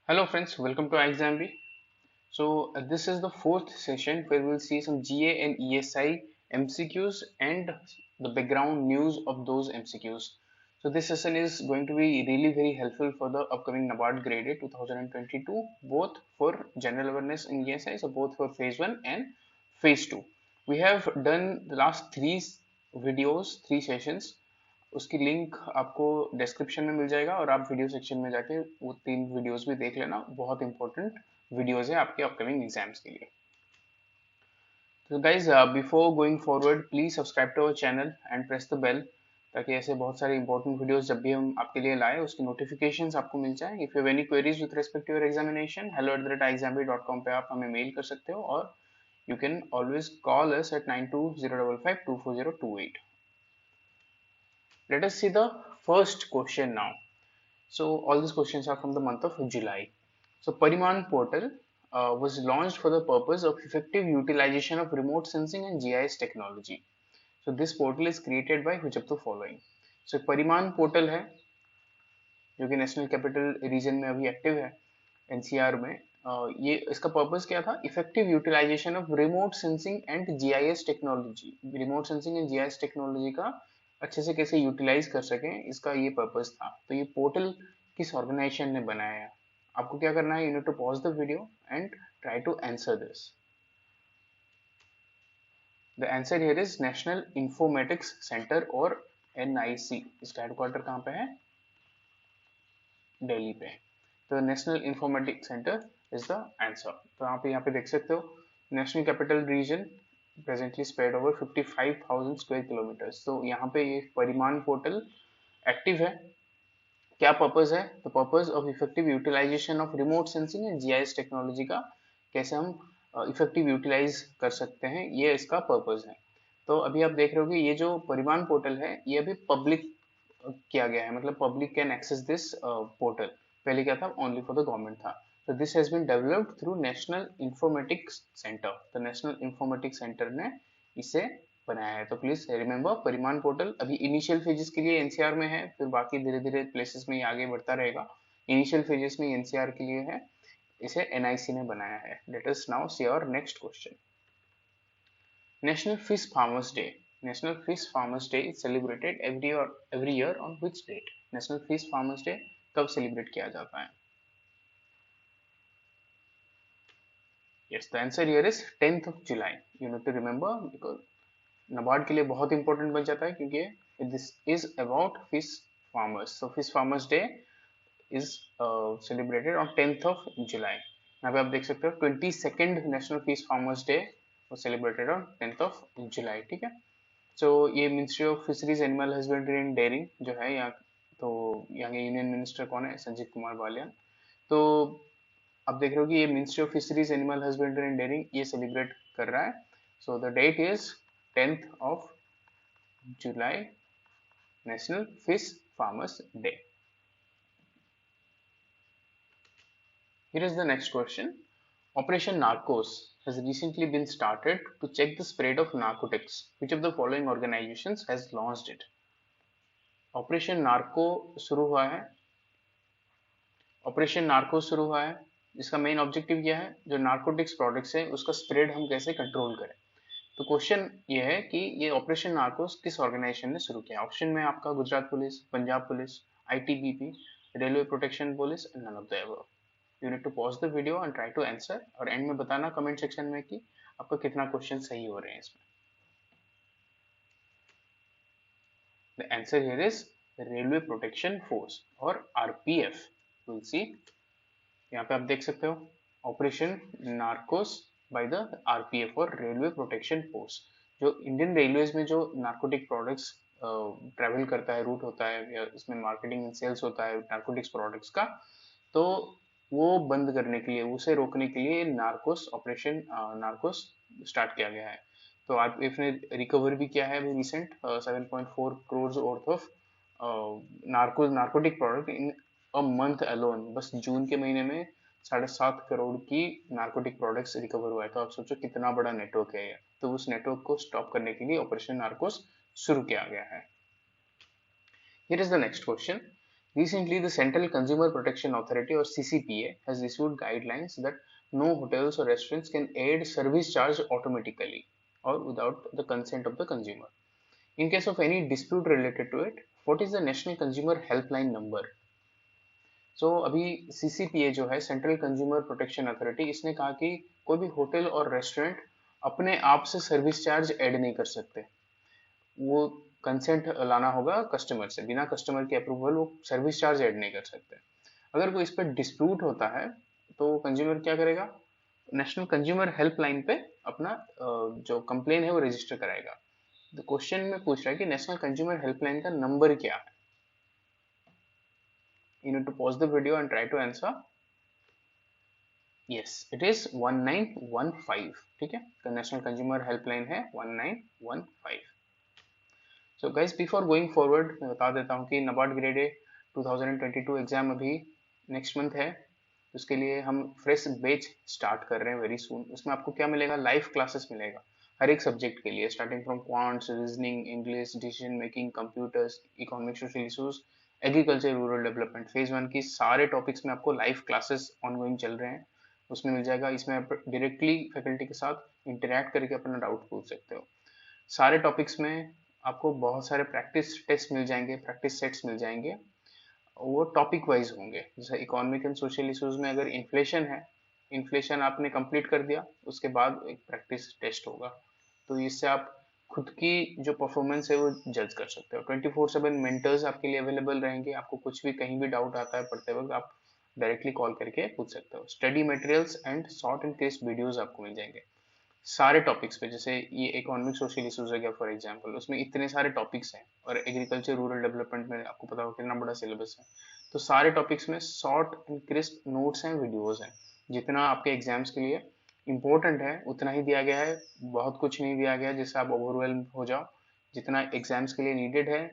Hello friends, welcome to iExamB. This is the fourth session where we'll see some GA and ESI MCQs and the background news of those MCQs. So this session is going to be really very helpful for the upcoming NABARD Grade A 2022, both for general awareness in ESI, so both for phase 1 and phase 2. We have done the last three sessions. उसकी link आपको description में मिल जाएगा और आप video section में जाके वो 3 वीडियोस भी देख लेना, बहुत इंपॉर्टेंट वीडियोस है आपके अपकमिंग एग्जाम्स के लिए. तो guys before going forward please subscribe to our channel and press the bell, ताकि ऐसे बहुत सारे इंपॉर्टेंट वीडियोस जब भी हम आपके लिए लाए उसकी नोटिफिकेशंस आपको मिल जाए. If you have any queries with respect to your examination, hello@exambi.com पे आप हमें मेल कर सकते हो और you can always call us at 9205524028. Let us see the first question now. So all these questions are from the month of July. So Pariman portal was launched for the purpose of effective utilization of remote sensing and GIS technology. So this portal is created by which of the following? So Pariman portal है जो कि national capital reason में अभी active है NCR में. ये इसका purpose क्या था? Effective utilization of remote sensing and GIS technology. Remote sensing and GIS technology का अच्छे से कैसे यूटिलाइज कर सकें, इसका ये पर्पस था. तो ये पोर्टल किस ऑर्गेनाइजेशन ने बनाया है? आपको क्या करना है? You need to pause the video and try to answer this. The answer here is national informatics centre और एनआईसी. इसका हेडक्वार्टर कहाँ पे है? दिल्ली पे. तो national informatics centre is the answer. तो आप यहाँ पे देख सकते हो national capital region presently spread over 55,000 square kilometres. तो यहाँ पे ये परिमाण पोर्टल एक्टिव है. क्या पर्पस है? The purpose of effective utilization of remote sensing and GIS technology का कैसे हम इफेक्टिव यूटिलाइज कर सकते हैं, ये इसका पर्पस है. तो अभी आप देख रहे हो कि ये जो परिमाण पोर्टल है ये अभी पब्लिक किया गया है, मतलब public can access this portal. पहले क्या था? ओनली फॉर द गवर्नमेंट था. तो this has been developed through national informatics centre. तो नेशनल इंफॉर्मेटिक्स सेंटर ने इसे बनाया है. तो प्लीज रिमेंबर परिमाण पोर्टल अभी इनिशियल फेजेस के लिए एनसीआर में है, फिर बाकी धीरे धीरे प्लेसेस में ये आगे बढ़ता रहेगा. इनिशियल फेजेस में एनसीआर के लिए है, इसे एनआईसी ने बनाया है. Let us now see our next question. National fish farmers day. National fish farmers day is celebrated every year on which date? National fish farmers day कब सेलिब्रेट किया जाता है? Yes, the answer here is 10th of July. You need to remember because NABARD के लिए बहुत important बन जाता है क्योंकि this is about fish farmers. So fish farmers day is celebrated on 10th of July. यहाँ पे आप देख सकते हो 22nd national fish farmers day was celebrated on 10th of July. ठीक है. सो ये ministry of fisheries animal husbandry and dairying जो है यहाँ, तो यहाँ के यूनियन मिनिस्टर कौन है? संजीव कुमार बालियान. तो आप देख रहे हो कि ये ministry of fisheries animal husbandry and dairying ये सेलिब्रेट कर रहा है. So the date is 10th of July, national fish farmers day. Here is the next question. Operation Narcos has recently been started to check the spread of narcotics. Which of the following organizations has launched it? Operation narco शुरू हुआ है. Operation narco शुरू हुआ है जिसका main objective क्या है? जो नार्कोटिक्स प्रोडक्ट्स है उसका स्प्रेड हम कैसे कंट्रोल करें. तो क्वेश्चन ये है कि ये ऑपरेशन नार्कोस किस ऑर्गेनाइजेशन ने शुरू किया. ऑप्शन में आपका Gujarat police, Punjab police, ITBP, railway protection police, none of the above. You need to pause the video and try to answer और एंड में बताना कमेंट सेक्शन में कि आपका कितना क्वेश्चन सही हो रहे हैं इसमें. The answer here is railway protection force और आरपीएफ. Will see. यहाँ पे आप देख सकते हो operation Narcos by the RPF और रेलवे प्रोटेक्शन फोर्स. जो इंडियन रेलवेज में जो नार्कोटिक प्रोडक्ट्स ट्रेवल करता है, रूट होता है या इसमें मार्केटिंग एंड सेल्स होता है नार्कोटिक्स प्रोडक्ट्स का, तो वो बंद करने के लिए, उसे रोकने के लिए नार्कोस ऑपरेशन नार्कोस स्टार्ट किया गया है. तो आरपीएफ ने रिकवर भी किया है अभी recent 7.4 crore worth of narcotic product in a month alone. बस जून के महीने में 7.5 करोड़ की नार्कोटिक प्रोडक्ट्स रिकवर हुआ है. तो आप सोचो कितना बड़ा नेटवर्क है ये. तो उस नेटवर्क को स्टॉप करने के लिए ऑपरेशन नार्कोस शुरू किया गया है. Here is the next question. Recently, the Central Consumer Protection Authority or CCPA has issued guidelines that no hotels or restaurants can add service charge automatically or without the consent of the consumer. In case of any dispute related to it, what is the National Consumer Helpline number? So अभी CCPA जो है central consumer protection authority, इसने कहा कि कोई भी hotel और restaurant अपने आप से सर्विस चार्ज ऐड नहीं कर सकते, वो कंसेंट लाना होगा कस्टमर से, बिना कस्टमर के अप्रूवल वो सर्विस चार्ज ऐड नहीं कर सकते। अगर कोई इस पर डिस्प्यूट होता है तो कंज्यूमर क्या करेगा, नेशनल कंज्यूमर हेल्पलाइन पे अपना जो कंप्लेन है वो रजिस्टर कराएगा। तो क्वेश्चन में पूछ रहा है कि नेशनल कंज्यूमर हेल्पलाइन का नंबर क्या है। You need to pause the video and try to answer. Yes, it is 1915। ठीक है, तो नेशनल कंज्यूमर हेल्पलाइन है 1915। So guys, before going forward मैं बता देता हूँ कि नबार्ड ग्रेड ए 2022 एग्जाम अभी नेक्स्ट मंथ है, उसके लिए हम फ्रेश बैच स्टार्ट कर रहे हैं वेरी सून। उसमें आपको क्या मिलेगा, लाइव क्लासेस मिलेगा हर एक सब्जेक्ट के लिए, starting from quants, reasoning, English, decision making, computers, economic, social issues, agriculture, rural development. Phase 1 की सारे टॉपिक्स में आपको लाइव क्लासेस ऑनगोइंग चल रहे हैं, उसमें मिल जाएगा। इसमें आप डायरेक्टली फैकल्टी के साथ इंटरेक्ट करके अपना डाउट पूछ सकते हो। सारे टॉपिक्स में आपको बहुत सारे प्रैक्टिस टेस्ट मिल जाएंगे, प्रैक्टिस सेट्स मिल जाएंगे, वो टॉपिक वाइज होंगे। जैसे इकोनॉमिक एंड सोशल इश्यूज में अगर इन्फ्लेशन है, इन्फ्लेशन आपने कंप्लीट कर दिया, उसके बाद एक प्रैक्टिस टेस्ट होगा, तो इससे आप खुद की जो परफॉर्मेंस है वो जज कर सकते हो। 24/7 मेंटर्स आपके लिए अवेलेबल रहेंगे, आपको कुछ भी कहीं भी डाउट आता है पढ़ते वक्त, आप डायरेक्टली कॉल करके पूछ सकते हो। Study materials and short and crisp videos आपको मिल जाएंगे सारे टॉपिक्स पे। जैसे ये इकोनॉमिक सोशल इश्यूज हो गया फॉर एग्जांपल, उसमें इतने सारे टॉपिक्स हैं, और एग्रीकल्चर रूरल डेवलपमेंट में आपको पता होगा कितना बड़ा सिलेबस है। तो सारे टॉपिक्स में शॉर्ट एंड क्रिस्प नोट्स हैं, वीडियोस हैं। जितना आपके एग्जाम्स के लिए इंपॉर्टेंट है उतना ही दिया गया है, बहुत कुछ नहीं दिया गया है जिससे आप ओवरवेल्म हो जाओ। जितना एग्जाम्स के लिए नीडेड है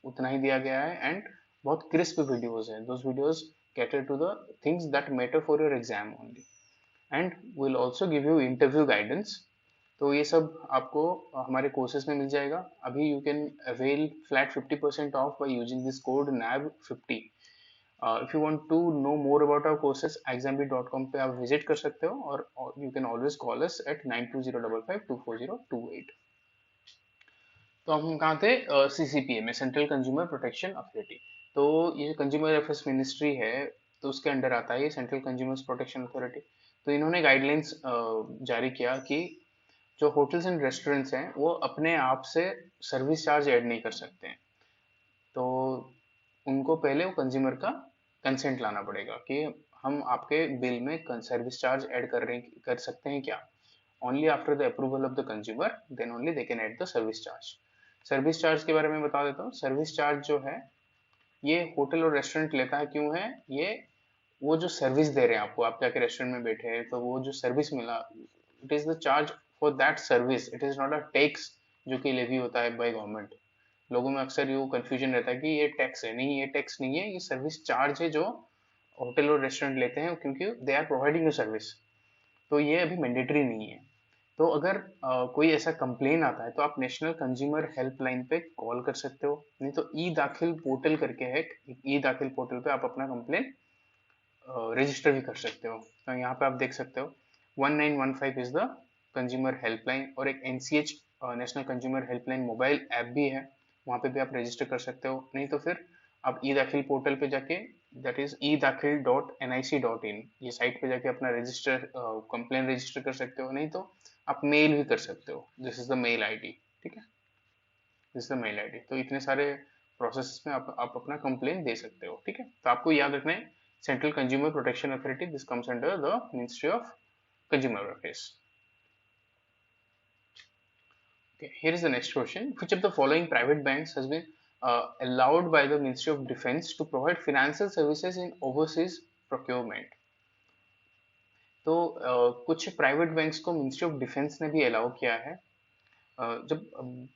उतना ही दिया गया है, एंड बहुत क्रिस्प वीडियोस हैं। Those videos cater to the things that matter for your exam only, and will also give you interview guidance. तो ये सब आपको हमारे कोर्सेज में मिल जाएगा। अभी you can avail flat 50% off by using this code NAB50। If you want to know more about our courses, exambit.com पे आप विजिट कर सकते हो, और you can always call us at 9205524028। तो हम कहाँ थे, CCPA में, सेंट्रल कंज्यूमर प्रोटेक्शन अथॉरिटी। तो ये कंज्यूमर अफेयर्स मिनिस्ट्री है, तो उसके अंडर आता है ये सेंट्रल कंज्यूमर प्रोटेक्शन अथॉरिटी। तो इन्होंने गाइडलाइंस जारी किया कि जो होटल्स एंड रेस्टोरेंट्स हैं वो अपने आप से सर्विस चार्ज ऐड नहीं कर सकते हैं। तो उनको पहले वो कंज्यूमर का कंसेंट लाना पड़ेगा कि हम आपके बिल में सर्विस चार्ज ऐड कर सकते हैं क्या। Only after the approval of the consumer then only they can add the service charge. Service charge के बारे में बता देता हूँ। सर्विस चार्ज जो है ये होटल और रेस्टोरेंट लेता है, क्यों है ये, वो जो सर्विस दे रहे हैं आपको, आप जाके रेस्टोरेंट में बैठे हैं तो वो जो सर्विस मिला, it is the charge for that service, it is not a tax जो कि लेवी होता है बाय गवर्नमेंट। लोगों में अक्सर ये कंफ्यूजन रहता है कि ये टैक्स है, नहीं ये टैक्स नहीं है, ये सर्विस चार्ज है जो होटल और रेस्टोरेंट लेते हैं, क्योंकि they are providing a service. तो ये अभी मैंडेटरी नहीं है। तो अगर कोई ऐसा कंप्लेन आता है तो आप नेशनल कंज्यूमर हेल्पलाइन पे कॉल कर सकते हो, नहीं तो ई दाखिल पोर्टल करके है, ई दाखिल पोर्टल पे आप अपना कंप्लेन रजिस्टर भी कर सकते हो। तो यहाँ पे आप देख सकते हो 1915 इज द कंज्यूमर हेल्पलाइन, और एक NCH national consumer helpline mobile app भी है, वहाँ पे भी आप रजिस्टर कर सकते हो। नहीं तो फिर आप ई दाखिल पोर्टल पे जाके, दैट इज edakhil.nic.in, ये साइट पे जाके अपना रजिस्टर कंप्लेन रजिस्टर कर सकते हो। नहीं तो आप मेल भी कर सकते हो, this is the mail ID। ठीक है, this is the mail ID। तो इतने सारे प्रोसेस में आप अपना कंप्लेन दे सकते हो। ठीक है, तो आपको याद रखना है central consumer protection authority, this comes under the ministry of consumer affairs. Okay, here is the next question. Which of the following private banks has been allowed by the Ministry of Defense to provide financial services in overseas procurement? तो कुछ private banks को ministry of defence ने भी allow किया है। जब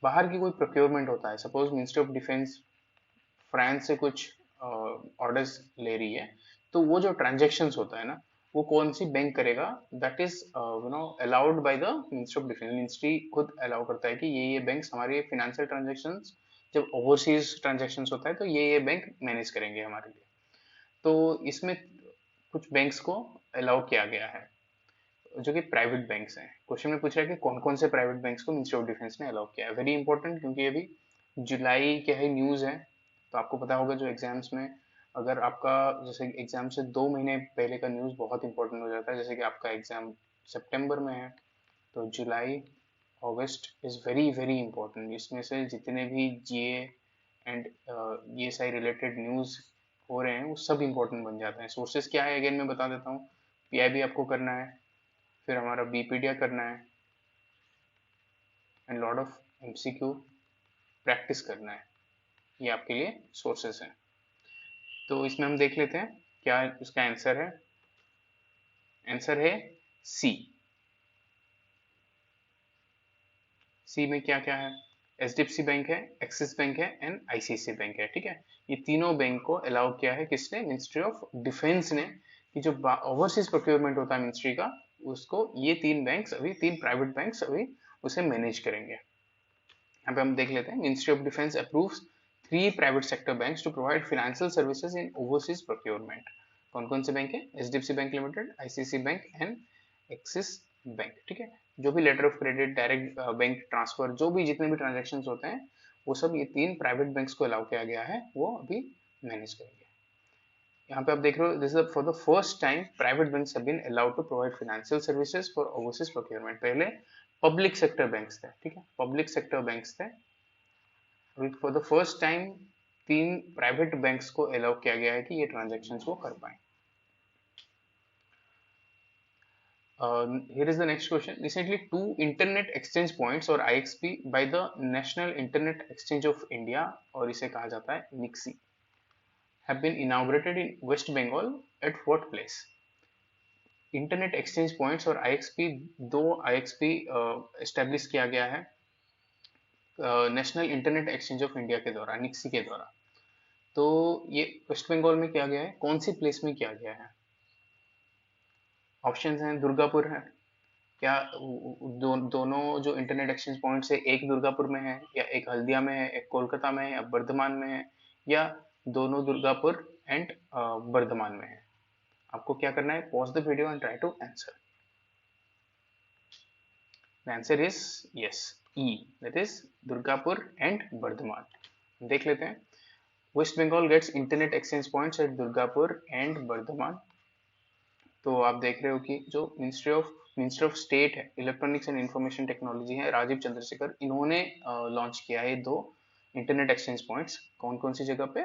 बाहर की कोई प्रोक्योरमेंट होता है, suppose ministry of defence France से कुछ ऑर्डर्स ले रही है, तो वो जो ट्रांजेक्शन्स होता है ना, वो कौन सी बैंक करेगा, that is allowed by the ministry of defence. Ministry खुद अलाउ करता है कि ये बैंक्स हमारे फाइनेंशियल ट्रांजेक्शन्स जब ओवरसीज ट्रांजेक्शन होता है तो ये बैंक मैनेज करेंगे हमारे लिए। तो इसमें कुछ बैंक्स को अलाउ किया गया है जो कि प्राइवेट बैंक्स हैं। क्वेश्चन में पूछ रहा है कि कौन कौन से प्राइवेट बैंक्स को मिनिस्ट्री ऑफ डिफेंस ने अलाउ किया है। वेरी इंपॉर्टेंट, क्योंकि अभी जुलाई के है न्यूज़ है। तो आपको पता होगा जो एग्जाम्स में, अगर आपका जैसे एग्जाम से 2 महीने पहले का न्यूज़ बहुत इंपॉर्टेंट हो जाता है। जैसे कि आपका एग्जाम सितंबर में है तो जुलाई अगस्त इज वेरी वेरी इंपॉर्टेंट। इसमें से जितने भी जीए एंड ये सारे रिलेटेड न्यूज़ हो रहे हैं वो सब इंपॉर्टेंट बन जाते हैं। सोर्सेज क्या है अगेन मैं बता देता हूँ। पीआईबी आपको करना है, फिर हमारा बीपीडिया करना है and lot of MCQ practice करना है। ये आपके लिए सोर्सेस हैं। तो इसमें हम देख लेते हैं क्या इसका आंसर है। आंसर है सी। सी में क्या क्या है? एचडीएफसी बैंक है, एक्सिस बैंक है एंड आईसीआईसी बैंक है। ठीक है, ये तीनों बैंक को अलाउ किया है किसने? मिनिस्ट्री ऑफ डिफेंस ने, कि जो ओवरसीज प्रोक्योरमेंट होता है मिनिस्ट्री का, उसको ये तीन बैंक्स अभी, तीन प्राइवेट बैंक्स अभी उसे मैनेज करेंगे। यहाँ पे हम देख लेते हैं, ministry of defence approves 3 private sector banks to provide financial services in overseas procurement. कौन कौन से बैंक है? HDFC bank limited, ICICI bank and Axis bank. ठीक है, जो भी letter of credit, direct bank transfer, जो भी जितने भी ट्रांजेक्शन होते हैं वो सब ये तीन प्राइवेट बैंक्स को अलाउ किया गया है, वो अभी मैनेज करेंगे। यहाँ पे आप देख रहे हो, this is for the first time private banks have been allowed to provide financial services for overseas procurement. पहले पब्लिक सेक्टर बैंक्स थे। ठीक है, पब्लिक सेक्टर बैंक्स थे। फॉर द फर्स्ट टाइम तीन प्राइवेट बैंक्स को अलाउ किया गया है कि ये ट्रांजेक्शन को कर पाए। Here is the next question. Recently, 2 internet exchange points or IXP by the National Internet Exchange of India, और इसे कहा जाता है NIXI, have been inaugurated in West Bengal at what place? Internet exchange points और IXP, दो IXP establish किया गया है national internet exchange of India के द्वारा, निक्सी के द्वारा। तो ये वेस्ट बंगाल में किया गया है, कौन सी प्लेस में किया गया है? ऑप्शंस हैं, दुर्गापुर है क्या? दोनों जो इंटरनेट एक्सचेंज पॉइंट्स है, एक दुर्गापुर में है, या एक हल्दिया में है, एक कोलकाता में है, या बर्धमान में है, या दोनों दुर्गापुर एंड बर्धमान में है? आपको क्या करना है? Pause the video and try to answer. The answer is yes, E, that is Durgapur and Bardhaman. देख लेते हैं, west Bengal gets internet exchange points at Durgapur and Bardhaman. तो आप देख रहे हो कि जो मिनिस्टर ऑफ स्टेट है, इलेक्ट्रॉनिक्स एंड इंफॉर्मेशन टेक्नोलॉजी है, राजीव चंद्रशेखर, इन्होंने लॉन्च किया है दो इंटरनेट एक्सचेंज पॉइंट्स। कौन कौन सी जगह पे?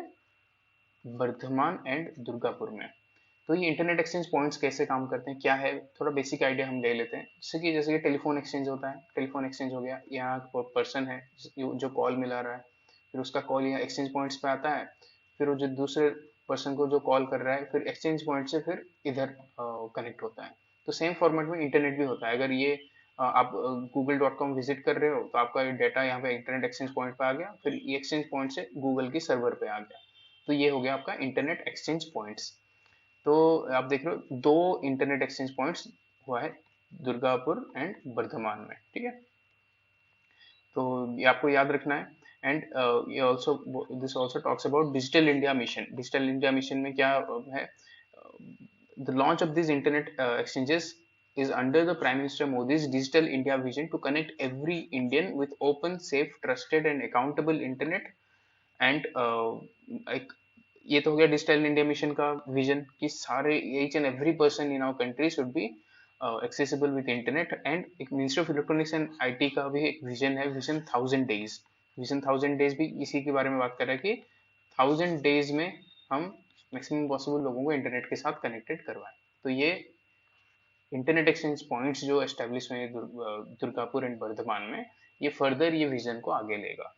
बर्धमान एंड दुर्गापुर में। तो ये इंटरनेट एक्सचेंज पॉइंट्स कैसे काम करते हैं, क्या है, थोड़ा बेसिक आइडिया हम ले लेते हैं। जैसे कि टेलीफोन एक्सचेंज होता है, टेलीफोन एक्सचेंज हो गया, यहाँ पर्सन है जो कॉल मिला रहा है, फिर उसका कॉल यहाँ एक्सचेंज पॉइंट्स पे आता है, फिर वो जो दूसरे पर्सन को जो कॉल कर रहा है, फिर एक्सचेंज पॉइंट से फिर इधर कनेक्ट होता है। तो सेम फॉर्मेट में इंटरनेट भी होता है। अगर ये आप google.com विजिट कर रहे हो तो आपका डेटा यहाँ पे इंटरनेट एक्सचेंज पॉइंट पे आ गया, फिर ये एक्सचेंज पॉइंट से गूगल की सर्वर पे आ गया। तो ये हो गया आपका इंटरनेट एक्सचेंज पॉइंट्स। तो आप देख रहे हो दो इंटरनेट एक्सचेंज पॉइंट्स हुआ है दुर्गापुर एंड बर्धमान में। ठीक है, तो ये आपको याद रखना है। एंड ये also, this also talks about digital India mission. Digital India mission में क्या है? The launch of this internet exchanges is under the Prime Minister Modi's Digital India vision to connect every Indian with open, safe, trusted and accountable internet and एक, ये तो हो गया digital India mission का vision कि सारे each and every person in our country should be accessible with internet. And एक ministry of electronics and IT का भी एक विजन है, विजन 1000 डेज। विजन 1000 डेज भी इसी के बारे में बात कर रहा है कि 1000 डेज में हम मैक्सिमम पॉसिबल लोगों को इंटरनेट के साथ कनेक्टेड करवाएं। तो ये इंटरनेट एक्सचेंज पॉइंट्स जो एस्टेब्लिश हुए दुर्गापुर एंड बर्धमान में, ये फर्दर ये विजन को आगे लेगा।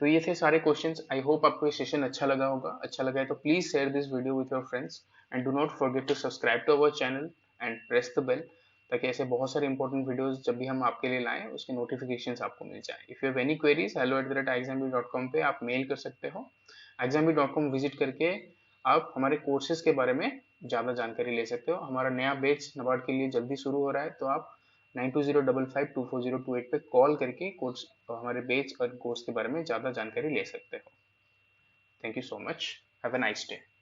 तो ये थे सारे क्वेश्चंस। आई होप आपको ये सेशन अच्छा लगा होगा। अच्छा लगा है तो please share this video with your friends and do not forget to subscribe to our channel and press the bell, ताकि ऐसे बहुत सारे इंपॉर्टेंट वीडियोस जब भी हम आपके लिए लाएं उसके नोटिफिकेशंस आपको मिल जाए। If you have any queries, hello@exambit.com पे आप मेल कर सकते हो। exambit.com विजिट करके आप हमारे कोर्सेज के बारे में ज़्यादा जानकारी ले सकते हो। हमारा नया बैच नबार्ड के लिए जल्दी शुरू हो रहा है, तो आप 9205524028 पे कॉल करके कोर्स हमारे बैच और कोर्स के बारे में ज़्यादा जानकारी ले सकते हो। Thank you so much, have a nice day.